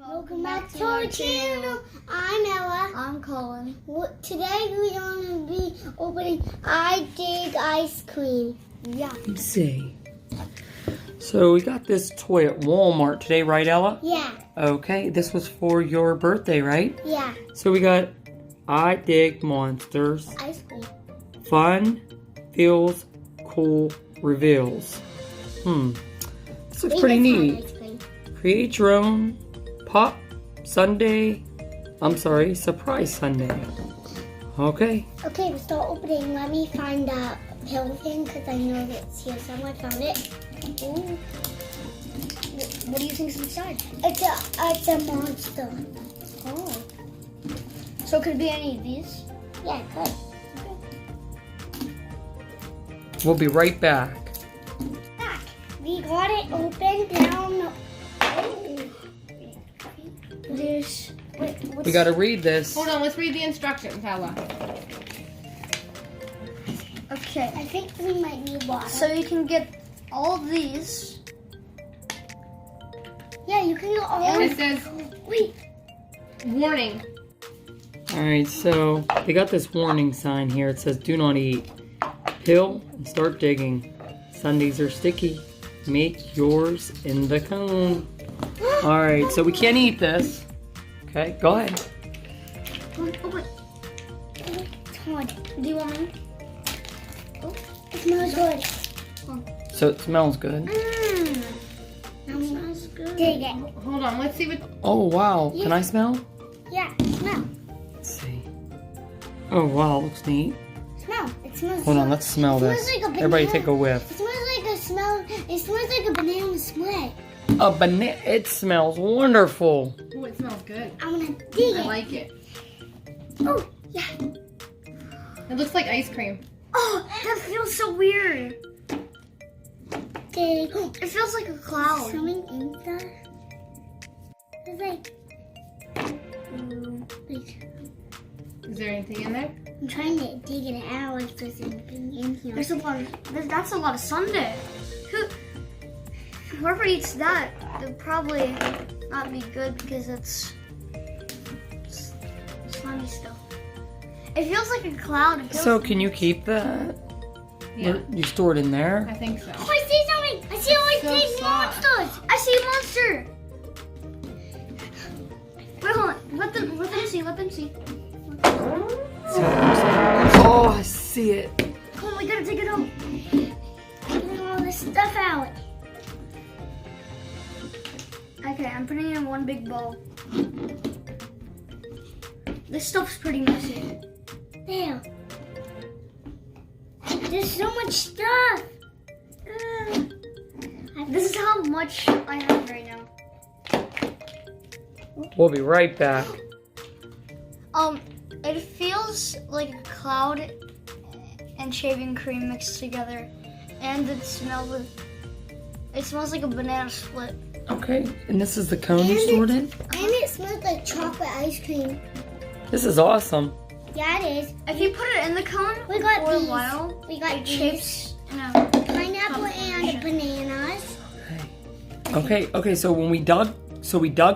Welcome back to our channel. I'm Ella. I'm Cullen. Today we're going to be opening I Dig Ice Cream. Yeah. Let's see. So we got this toy at Walmart today, right, Ella? Yeah. Okay, this was for your birthday, right? Yeah. So we got I Dig Monsters. Ice cream. Fun, feels, cool, reveals. This looks pretty neat. Ice cream. Create your own pop Sundae. Surprise Sundae. Okay. Okay, we start opening. Let me find the pill thing because I know it's here somewhere. I found it. Ooh. What do you think's inside? It's a monster. Oh. So could it be any of these? Yeah, it could. We'll be right back. Back. We got it open down. There's. We gotta read this. Hold on, let's read the instructions, Ella. Okay. I think we might need water. So you can get all of these. Yeah, you can get all And of it says, Wait. warning. Alright, so they got this warning sign here. It says, do not eat. Peel and start digging. Sundaes are sticky. Make yours in the cone. Alright, so we can't eat this. Okay, go ahead. Open. It's hard. Do you want me? It smells good. So it smells good. It smells good. Dig it. Hold on, let's see what. Oh, wow. Can I smell? Yeah, smell. Let's see. Oh, wow. Looks neat. Smell. It smells. Hold on, let's smell It smells this. like a Everybody banana. take a whiff. It smells like a smell. It smells like a banana split. A banana. It smells wonderful. Oh, it smells good. I'm gonna dig I it. like it. Oh, yeah. It looks like ice cream. Oh, that feels so weird. Dig. It feels like a cloud. Something in there. It's like. Wait. Is there anything in there? I'm trying to dig it out if there's anything in here. There's a lot. That's a lot of Sundae. Whoever eats that, they'll probably not be good because it's slimy stuff. It feels like a cloud. It feels So can you keep that? Yeah, You store it in there? I think so. Oh, I see something. I see all So these soft. monsters. I see a monster. Wait, hold on. Let them see. Let them see. Oh, I see it. Come on, we gotta take it home. Getting all this stuff out. Okay, I'm putting it in one big bowl. This stuff's pretty messy. There. There's so much stuff. This is how much I have right now. We'll be right back. It feels like a cloud and shaving cream mixed together, and it smells like a banana split. Okay, and this is the cone you stored in? And it smells like chocolate ice cream. This is awesome. Yeah, it is. If you put it in the cone We got for these. a while, We got it these. shapes in a Pineapple and bananas. Okay, so when we dug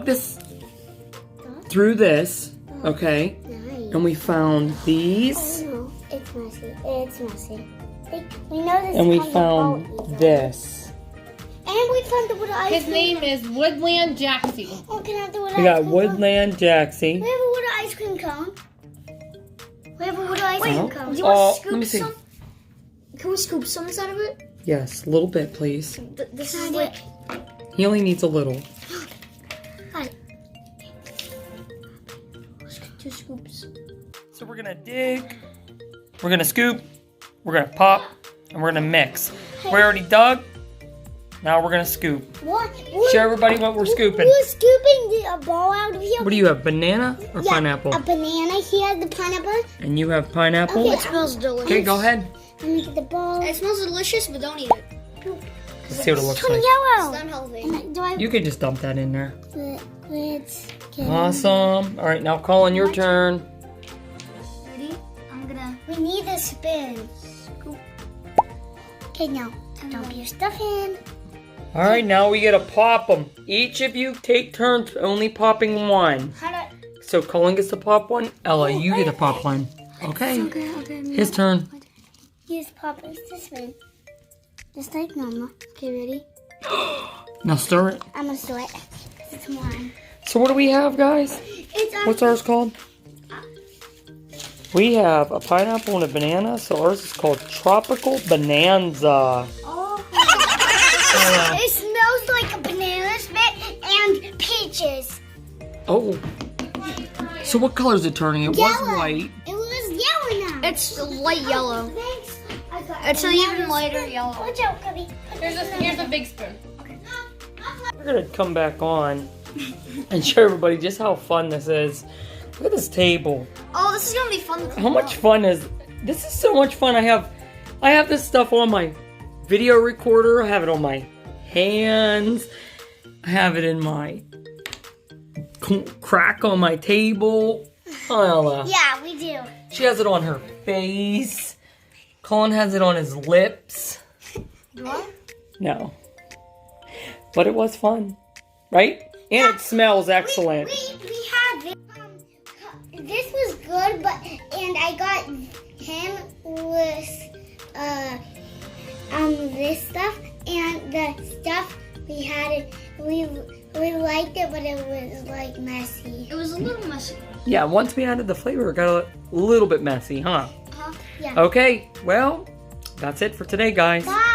this through this, okay, Nice. and we found these, Oh no, it's messy. It's messy. We know this. and we comes with found all these. this. And we found the wood ice His cream. name is Woodland Jaxie. Oh, can I have the wood We ice got cream Woodland cone? Jaxie. We have a wood ice cream cone. We have a wood ice cream Oh. cone. Do you want Oh, to scoop let me see. some? Can we scoop some inside of it? Yes, a little bit, please. This is Found like it. He only needs a little. Alright. 2 scoops. So we're gonna dig, we're gonna scoop, we're gonna pop, and we're gonna mix. We already dug. Now we're gonna scoop. What? Show everybody what we're scooping. We're scooping a ball out of here. What do you have, banana or pineapple? A banana here, the pineapple. And you have pineapple? Okay. It smells delicious. Okay, go ahead. Let me get the ball. It smells delicious, but don't eat it. Let's see what it looks Turn like. yellow. It's unhealthy. And do I? You could just dump that in there. Let's get Awesome. All right, now Colin, your turn. Ready? I'm gonna. We need a spoon. Okay, now dump your stuff in. All right, now we get to pop them. Each of you take turns only popping one. How do So Cullen gets to pop one. Ella, you get to pop one. Okay. Okay. His turn. use pop this way? Just like normal. Okay, ready? Now stir it. I'm gonna stir it. 'Cause it's mine. So what do we have, guys? It's What's ours called? We have a pineapple and a banana, so ours is called Tropical Bonanza. It smells like a banana spit and peaches. Oh. So what color is it turning? It was Yellow. white. It was yellow now. It's light yellow. Thanks. I got It's an another even lighter spoon. yellow. Watch out, Cubby. Here's a big spoon. We're gonna come back on and show everybody just how fun this is. Look at this table. Oh, this is gonna be fun. How much fun is this? Is so much fun. I have this stuff on my video recorder. I have it on my hands. I have it in my crack on my table. Ella. Yeah, we do. She has it on her face. Cullen has it on his lips. Do I? No. But it was fun. Right? And it smells excellent. We have it. This was good, and I got him with this stuff, and the stuff we had it. We liked it, but it was like messy. It was a little messy. Yeah, once we added the flavor, it got a little bit messy, huh? Yeah. Okay, well, that's it for today, guys. Bye.